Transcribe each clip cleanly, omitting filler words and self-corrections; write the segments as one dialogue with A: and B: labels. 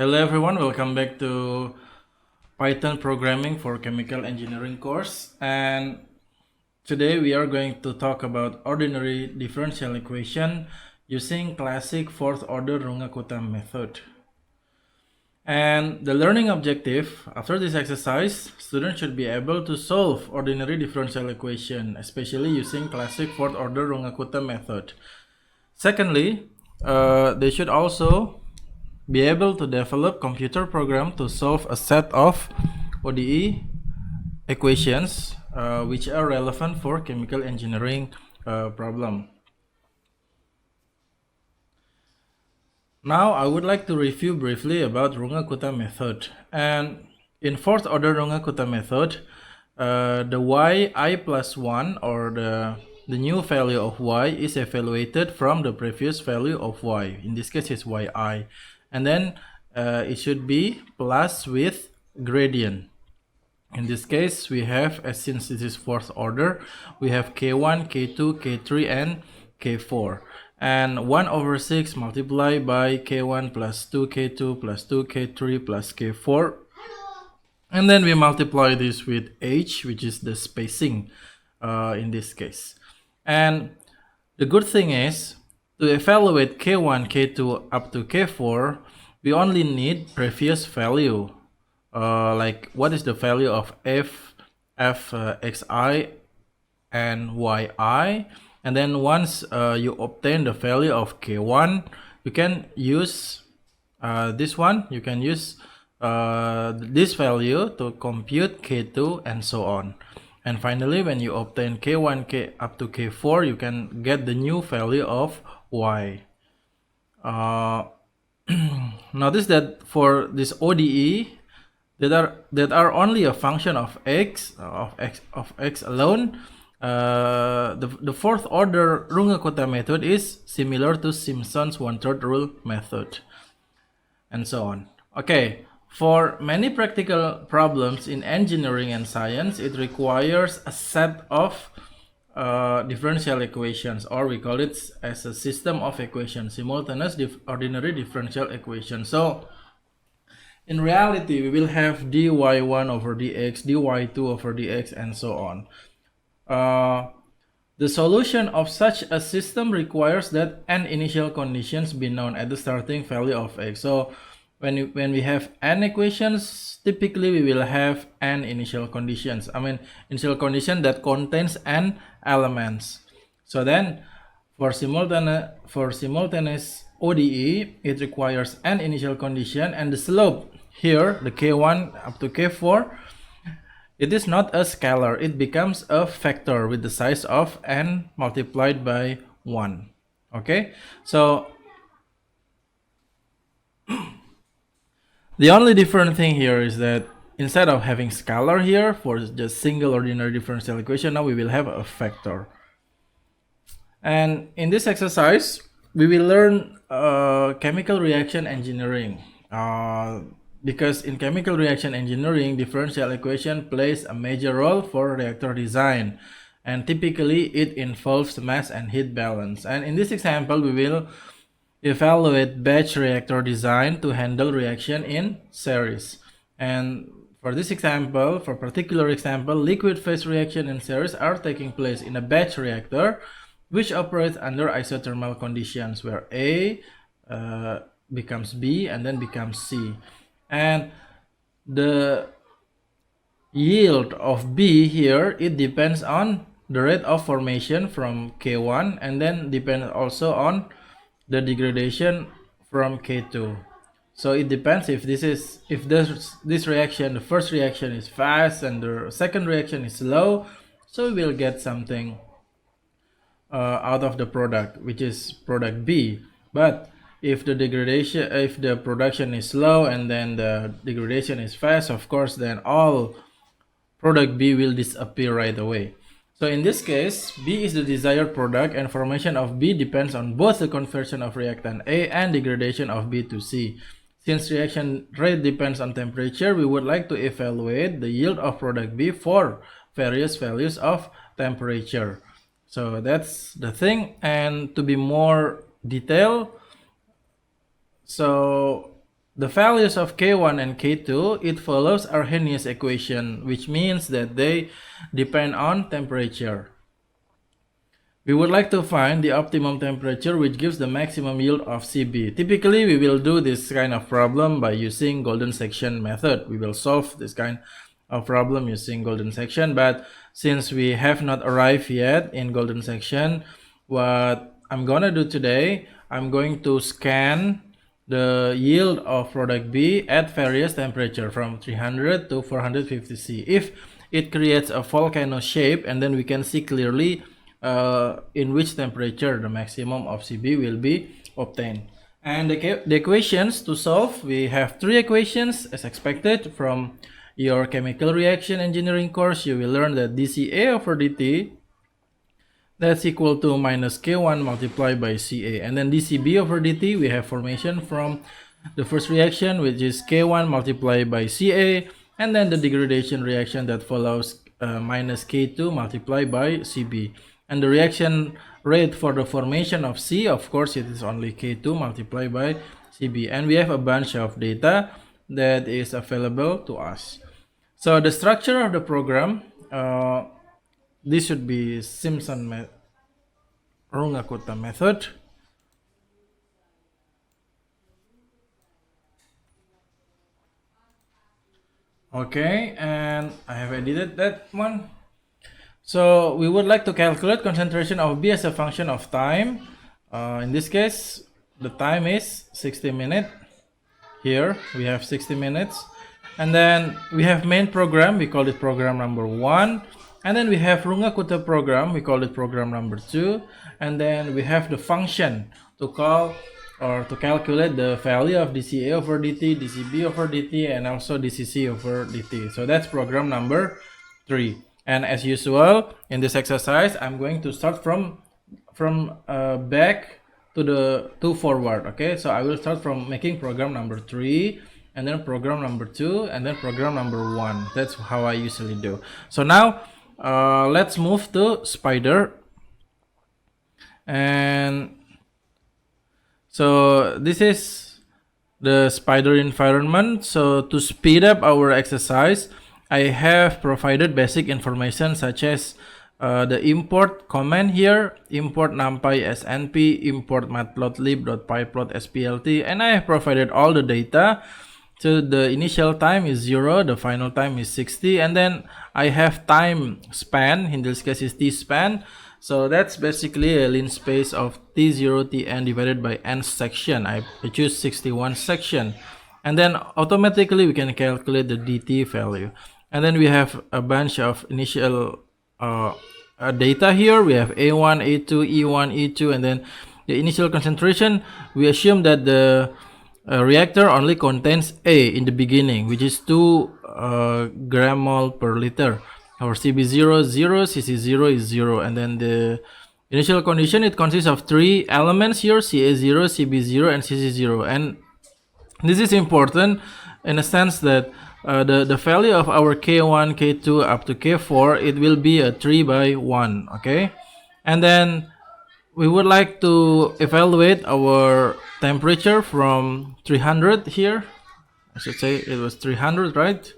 A: Hello everyone, welcome back to Python programming for chemical engineering course, and today we are going to talk about ordinary differential equation using classic fourth order Runge Kutta method. And the learning objective after this exercise, students should be able to solve ordinary differential equation, especially using classic fourth order Runge Kutta method. Secondly, they should also be able to develop computer program to solve a set of ODE equations which are relevant for chemical engineering problem. Now I would like to review briefly about Runge Kutta method. And in fourth order Runge Kutta method, the yi plus 1 or the new value of y is evaluated from the previous value of y. In this case it's yi. And then it should be plus with gradient. In this case we have, as since this is fourth order, we have k1, k2, k3 and k4. And 1 over 6 multiplied by k1 plus 2k2 plus 2k3 plus k4. And then we multiply this with h, which is the spacing in this case. And the good thing is, to evaluate k1, k2 up to k4, we only need previous value. Like what is the value of xi and yi. And then once you obtain the value of k1, you can use this one. You can use this value to compute k2 and so on. And finally, when you obtain k1 up to k4, you can get the new value of y. Notice that for this ODE that are only a function of x alone, the fourth order Runge Kutta method is similar to Simpson's 1/3 rule method, and so on. Okay, for many practical problems in engineering and science, it requires a set of differential equations, or we call it as a system of equations, simultaneous ordinary differential equations. So in reality, we will have dy1 over dx, dy2 over dx, and so on. The solution of such a system requires that n initial conditions be known at the starting value of x. So when we have n equations, typically we will have n initial conditions. I mean, initial condition that contains n elements. So then for simultaneous ODE, it requires n initial condition, and the slope here, the k1 up to k4, it is not a scalar. It becomes a factor with the size of n multiplied by 1. Okay, so the only different thing here is that instead of having scalar here for just single ordinary differential equation, now we will have a factor. And in this exercise, we will learn chemical reaction engineering. Because in chemical reaction engineering, differential equation plays a major role for reactor design. And typically, it involves mass and heat balance. And in this example, we will evaluate batch reactor design to handle reaction in series. And for this example, for particular example, liquid phase reaction in series are taking place in a batch reactor, which operates under isothermal conditions where A becomes B and then becomes C. And the yield of B here, it depends on the rate of formation from K1, and then depends also on the degradation from K2. So it depends if this reaction, the first reaction is fast and the second reaction is slow, so we will get something out of the product, which is product B. But if the production is slow and then the degradation is fast, of course, then all product B will disappear right away. So in this case, B is the desired product, and formation of B depends on both the conversion of reactant A and degradation of B to C. Since reaction rate depends on temperature, we would like to evaluate the yield of product B for various values of temperature. So that's the thing. And to be more detailed, so the values of K1 and K2, it follows Arrhenius equation, which means that they depend on temperature. We would like to find the optimum temperature which gives the maximum yield of CB. Typically, we will do this kind of problem by using golden section method. We will solve this kind of problem using golden section, but since we have not arrived yet in golden section, what I'm gonna do today, I'm going to scan the yield of product B at various temperature from 300 to 450 C. If it creates a volcano shape, and then we can see clearly in which temperature the maximum of CB will be obtained. And the equations to solve, we have three equations as expected from your chemical reaction engineering course. You will learn that dCA over dt, that's equal to minus K1 multiplied by Ca. And then dCB over dt, we have formation from the first reaction, which is K1 multiplied by Ca, and then the degradation reaction that follows minus K2 multiplied by Cb. And the reaction rate for the formation of C, of course, it is only K2 multiplied by Cb. And we have a bunch of data that is available to us. So the structure of the program, this should be Runge Kutta method. Okay, and I have edited that one. So we would like to calculate concentration of B as a function of time. In this case, the time is 60 minutes. Here we have 60 minutes. And then we have main program, we call it program number 1. And then we have Runge Kutta program, we call it program number 2. And then we have the function to call or to calculate the value of dCA over dt, dCB over dt, and also dCC over dt. So that's program number 3. And as usual, in this exercise, I'm going to start from back to forward. Okay, so I will start from making program number 3, and then program number 2, and then program number 1. That's how I usually do. So now let's move to Spyder. And so this is the Spyder environment. So to speed up our exercise, I have provided basic information such as the import command here, import numpy snp, import matplotlib.pyplot.splt, and I have provided all the data. So the initial time is 0, the final time is 60, and then I have time span, in this case is t span. So that's basically a lean space of t0 tn divided by n section. I choose 61 section, and then automatically we can calculate the dt value. And then we have a bunch of initial data here. We have A1, A2, E1, E2, and then the initial concentration. We assume that the reactor only contains A in the beginning, which is 2 gram mole per liter. Our Cb0 is 0, Cc0 is 0, and then the initial condition, it consists of 3 elements here, Ca0, Cb0, and Cc0. And this is important in a sense that the value of our K1, K2 up to K4, it will be a 3 by 1, okay? And then we would like to evaluate our temperature from 300 here. I should say it was 300, right?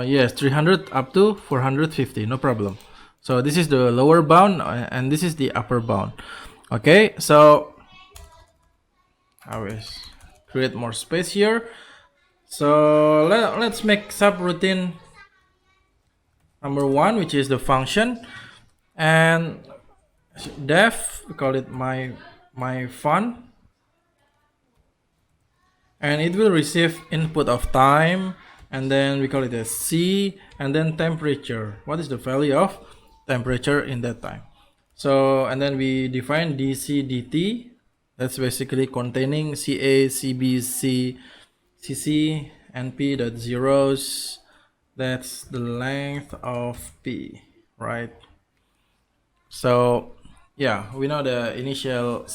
A: Yes, 300 up to 450, no problem. So this is the lower bound and this is the upper bound. Okay, so I will create more space here. So let's make subroutine number 1, which is the function, and def, we call it my fun, and it will receive input of time, and then we call it as C, and then temperature. What is the value of temperature in that time? So, and then we define dc dt. That's basically containing Ca, Cb, C, Cc, Np dot zeros. That's the length of P, right? So yeah, we know the initial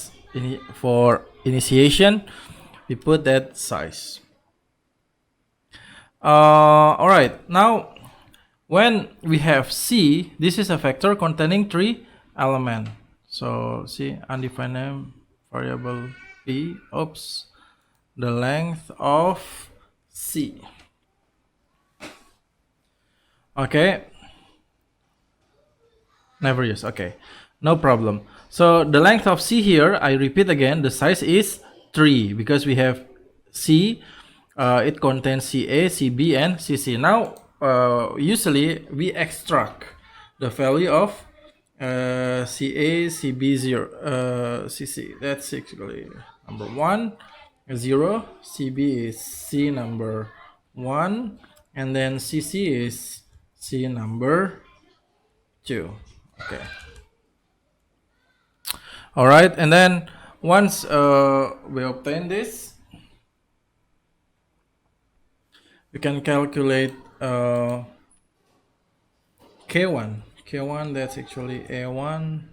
A: for initiation, we put that size. All right, now when we have C, this is a vector containing 3 elements. So see, undefined name variable p, oops, the length of c. Okay, never use. Okay, no problem. So the length of c here, I repeat again, the size is 3 because we have c, it contains ca, cb, and cc. Now usually we extract the value of ca, cb, 0, cc. That's actually number 1, 0, cb is c number 1, and then cc is c number 2. Okay. All right, and then once we obtain this, we can calculate k1. K1, that's actually a1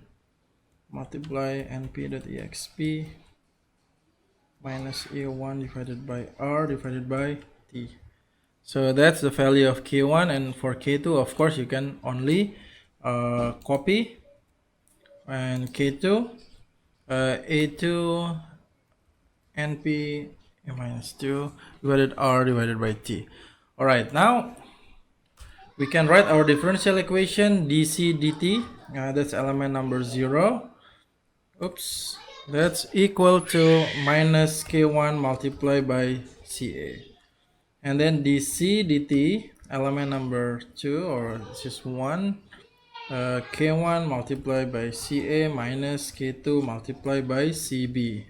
A: multiply np.exp minus a1 divided by r divided by t. So that's the value of k1, and for k2, of course, you can only copy, and k2 a2 np minus 2 divided r divided by t. All right, now we can write our differential equation dc dt, that's element number 0, oops, that's equal to minus k1 multiplied by ca, and then dc dt element number 2, or it's just 1, k1 multiplied by ca minus k2 multiplied by cb.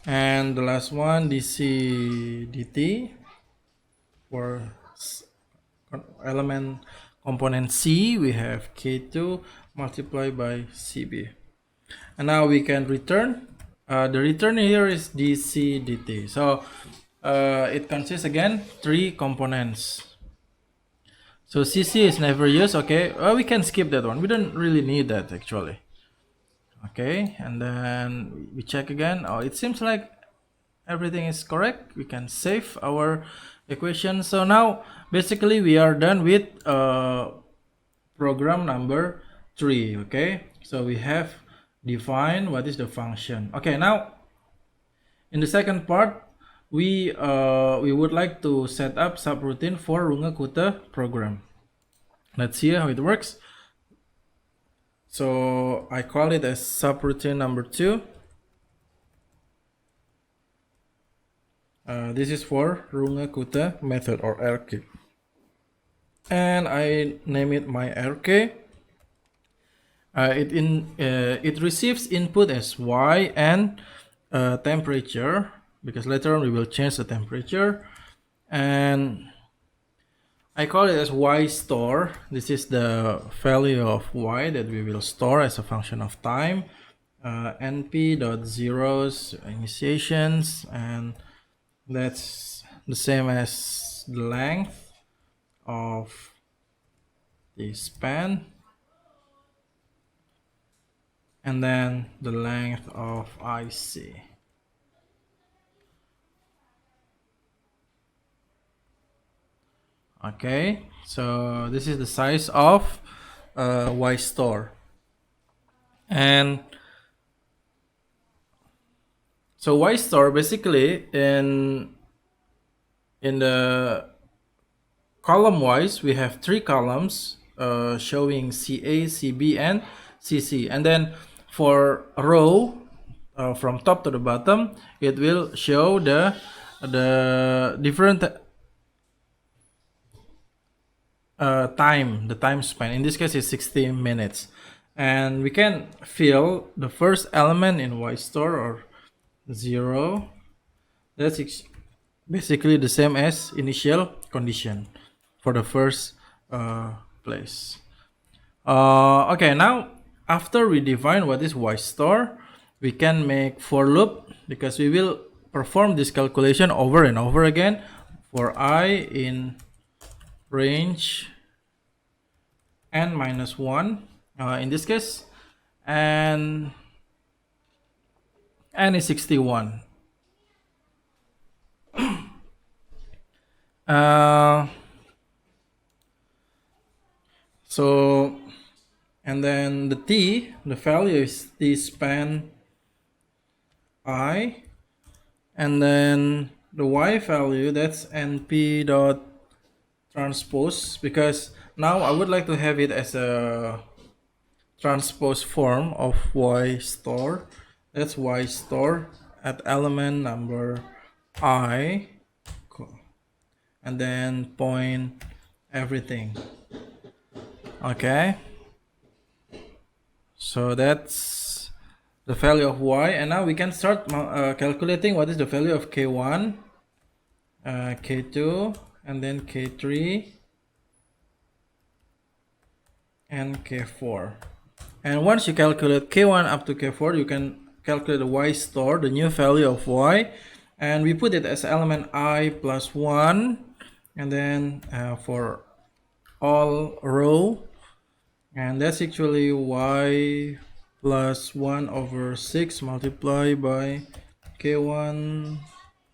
A: And the last one, dc dt for element component c, we have k2 multiplied by cb. And now we can return. The return here is dc dt. So it consists again 3 components. So cc is never used. Okay, we can skip that one. We don't really need that actually. Okay, and then we check again. Oh, it seems like everything is correct. We can save our equation. So now basically we are done with program number 3. Okay, so we have defined what is the function. Okay, now in the second part, we would like to set up subroutine for Runge Kutta program. Let's see how it works. So I call it as subroutine number 2. This is for Runge Kutta method, or RK, and I name it my RK. It receives input as y and temperature, because later on we will change the temperature, and I call it as y store. This is the value of y that we will store as a function of time. np.zeros initiations, and that's the same as the length of the span, and then the length of IC. Okay, so this is the size of y store, and so y store basically in the column wise we have 3 columns showing CA, CB, and CC, and then for a row from top to the bottom it will show the different the time span. In this case is 60 minutes, and we can fill the first element in y store, or 0. That's basically the same as initial condition for the first place. Okay, now after we define what is y store, we can make for loop, because we will perform this calculation over and over again for I in range n minus 1 in this case, and n is 61. So and then the t, the value is t span I, and then the y value, that's np dot transpose, because now I would like to have it as a transpose form of y store. That's y store at element number I, and then point everything. Okay, so that's the value of y, and now we can start calculating what is the value of k1, k2, and then k3 and k4. And once you calculate k1 up to k4, you can calculate the y store, the new value of y, and we put it as element I plus 1, and then for all row, and that's actually y plus 1 over 6 multiplied by k1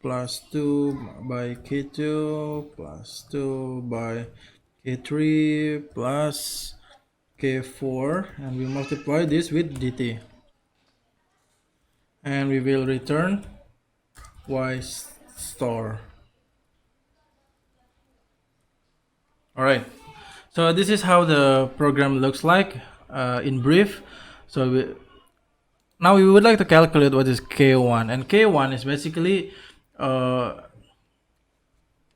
A: plus 2 by k2 plus 2 by k3 plus k4, and we multiply this with dt, and we will return y store. All right, so this is how the program looks like in brief. So now we would like to calculate what is k1, and k1 is basically you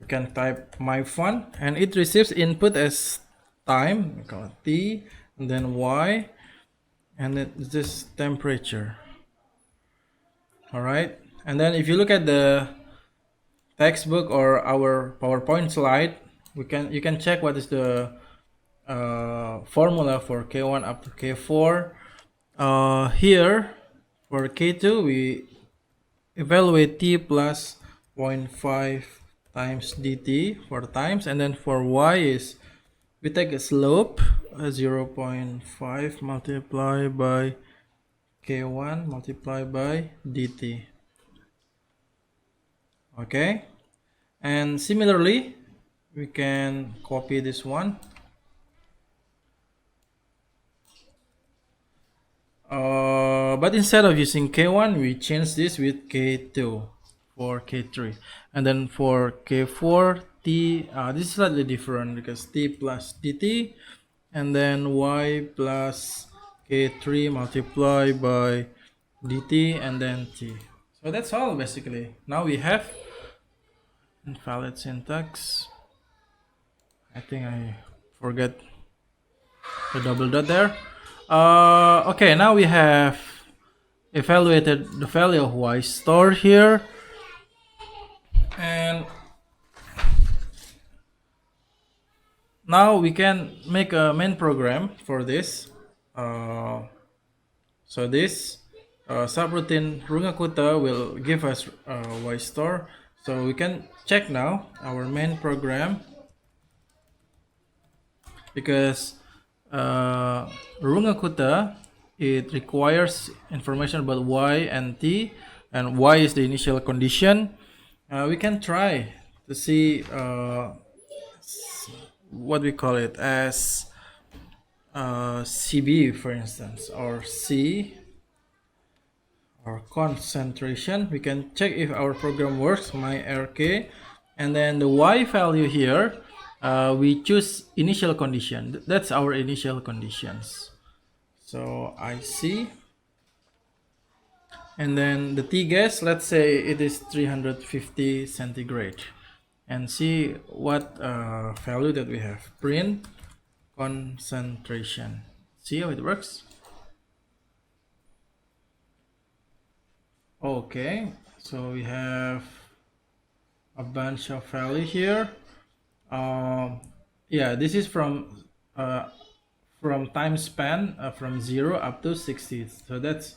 A: can type my fun, and it receives input as time, we call it t, and then y, and it's this temperature. All right, and then if you look at the textbook or our PowerPoint slide, you can check what is the formula for k1 up to k4. Here for k2 we evaluate t plus 0.5 times dt for times, and then for y is we take a slope 0.5 multiplied by k1 multiplied by dt. Okay, and similarly we can copy this one, but instead of using k1 we change this with k2 for k3, and then for k4 t, this is slightly different because t plus dt, and then y plus k3 multiplied by dt, and then t. So that's all basically. Now we have invalid syntax. I think I forget the double dot there. Okay, now we have evaluated the value of y store here, and now we can make a main program for this. So this subroutine Runge Kutta will give us y store. So we can check now our main program, because Runge Kutta, it requires information about y and t, and y is the initial condition. We can try to see what we call it as CB, for instance, or C, or concentration. We can check if our program works, my RK, and then the y value here, we choose initial condition. That's our initial conditions. So IC, and then the T gas, let's say it is 350 centigrade, and see what value that we have. Print concentration. See how it works? Okay, so we have a bunch of value here. Yeah, this is from time span from 0 up to 60. So that's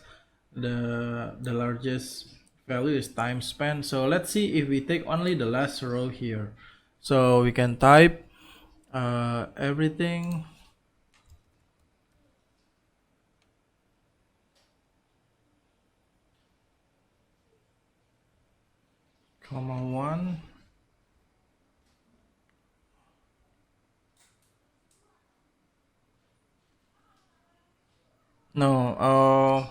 A: the largest value is time span. So let's see if we take only the last row here. So we can type everything, comma 1, No,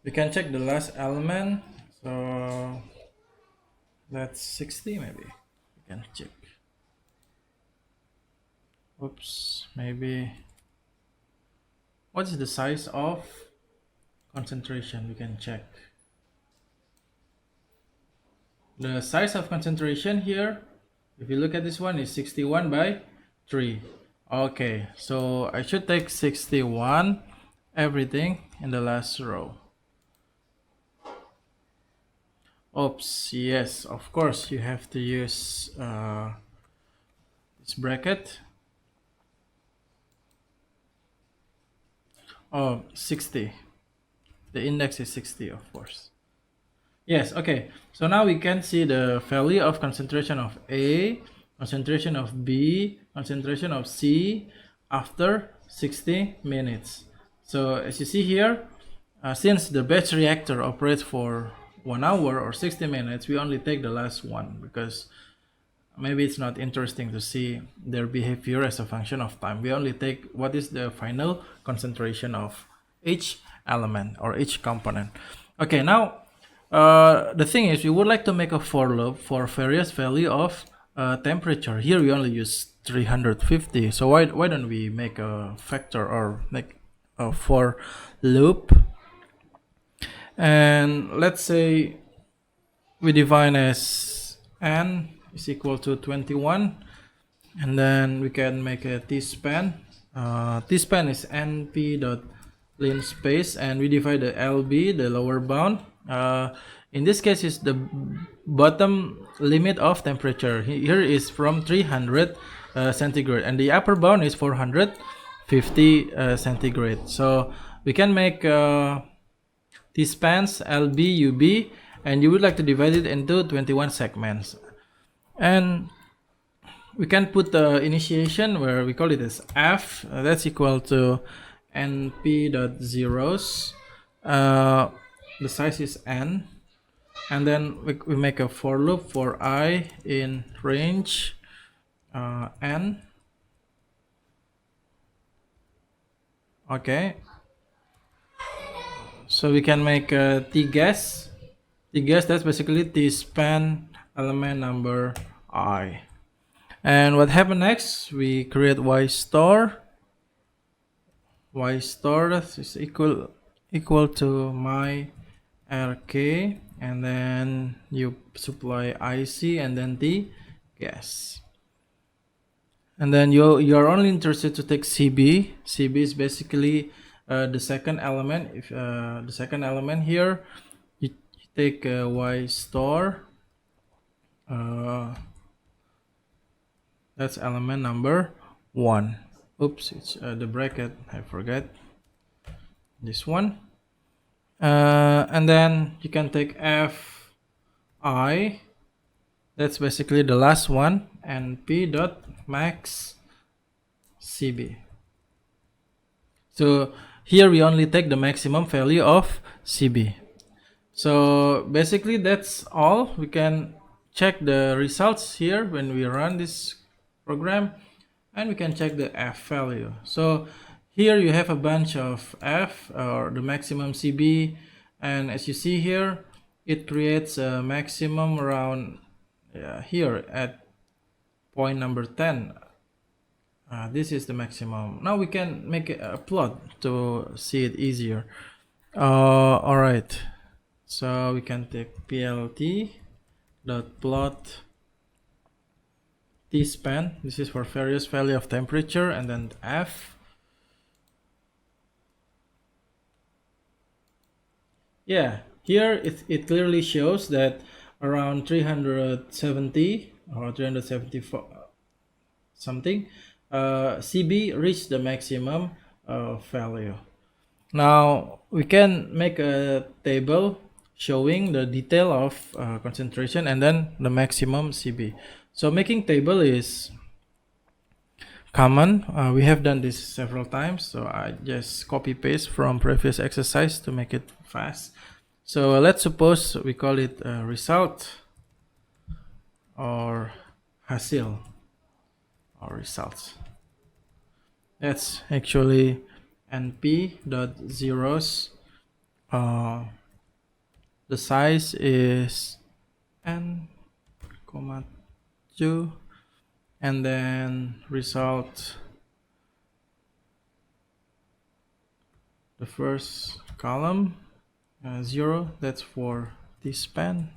A: we can check the last element. So that's 60 maybe. We can check. Oops, maybe. What is the size of concentration? We can check. The size of concentration here, if you look at this one, is 61 by 3. Okay, so I should take 61 everything in the last row. Oops, yes, of course you have to use this bracket. Oh, 60. The index is 60, of course. Yes, okay. So now we can see the value of concentration of A, concentration of B, concentration of C after 60 minutes. So as you see here, since the batch reactor operates for 1 hour or 60 minutes, we only take the last one because maybe it's not interesting to see their behavior as a function of time. We only take what is the final concentration of each element or each component. Okay, now the thing is, we would like to make a for loop for various value of temperature. Here we only use 350. So why don't we make a factor or make a for loop? And let's say we define as n is equal to 21, and then we can make a t-span. T-span is np dot lim space, and we divide the lb, the lower bound. In this case is the bottom limit of temperature. Here is from 300 centigrade, and the upper bound is 450 centigrade. So we can make t-spans lb ub, and you would like to divide it into 21 segments. And we can put the initiation where we call it as f, that's equal to np dot zeros. The size is n, and then we make a for loop for I in range n. Okay, so we can make a t-guess. T-guess, that's basically t-span element number I. And what happened next, we create y store. Y store is equal to my rk, and then you supply IC and then t gas. And then you're only interested to take CB. CB is basically the second element. If the second element here, you take y store. That's element number 1. Oops, it's the bracket, I forget this one. And then you can take fi, that's basically the last one, and p dot max cb. So here we only take the maximum value of cb. So basically that's all. We can check the results here when we run this program, and we can check the f value. So here you have a bunch of f, or the maximum cb, and as you see here, it creates a maximum around here at point number 10. This is the maximum. Now we can make a plot to see it easier. All right, so we can take plt dot plot t-span. This is for various value of temperature, and then f. Yeah, here it clearly shows that around 370 or 374 something, CB reached the maximum value. Now we can make a table showing the detail of concentration and then the maximum CB. So making table is common. We have done this several times, so I just copy paste from previous exercise to make it fast. So let's suppose we call it result or hasil or results. That's actually and p dot zeros, the size is n comma 2, and then result, the first column 0, that's for this span,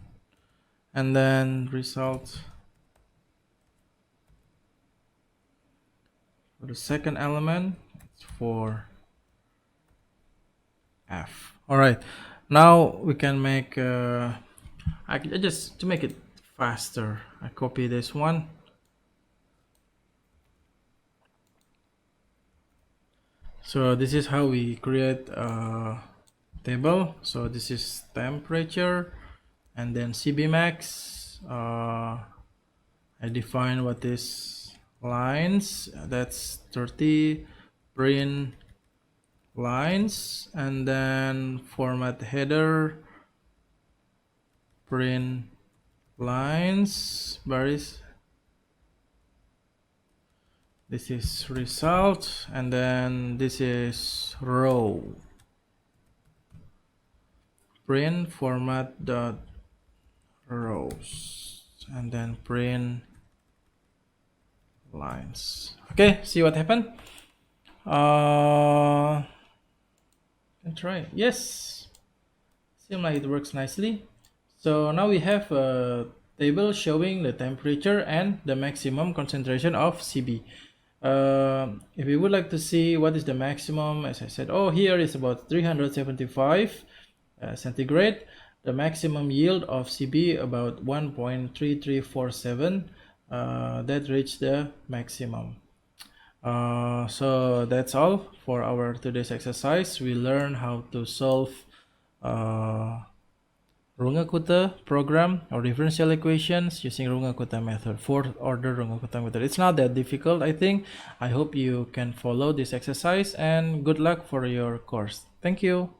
A: and then result for the second element, it's for f. All right, now we can make I just, to make it faster, I copy this one. So this is how we create a table. So this is temperature, and then CB max. I define what is lines, that's 30, print lines, and then format header, print lines, baris. This is result, and then this is row, print format dot rows, and then print lines. Okay, see what happened. Let's try. Yes, seems like it works nicely. So now we have a table showing the temperature and the maximum concentration of CB. If we would like to see what is the maximum, as I said, here is about 375 centigrade. The maximum yield of CB about 1.3347. That reached the maximum. So that's all for our today's exercise. We learn how to solve Runge Kutta program or differential equations using Runge Kutta method, fourth order Runge Kutta method. It's not that difficult, I think. I hope you can follow this exercise, and good luck for your course. Thank you.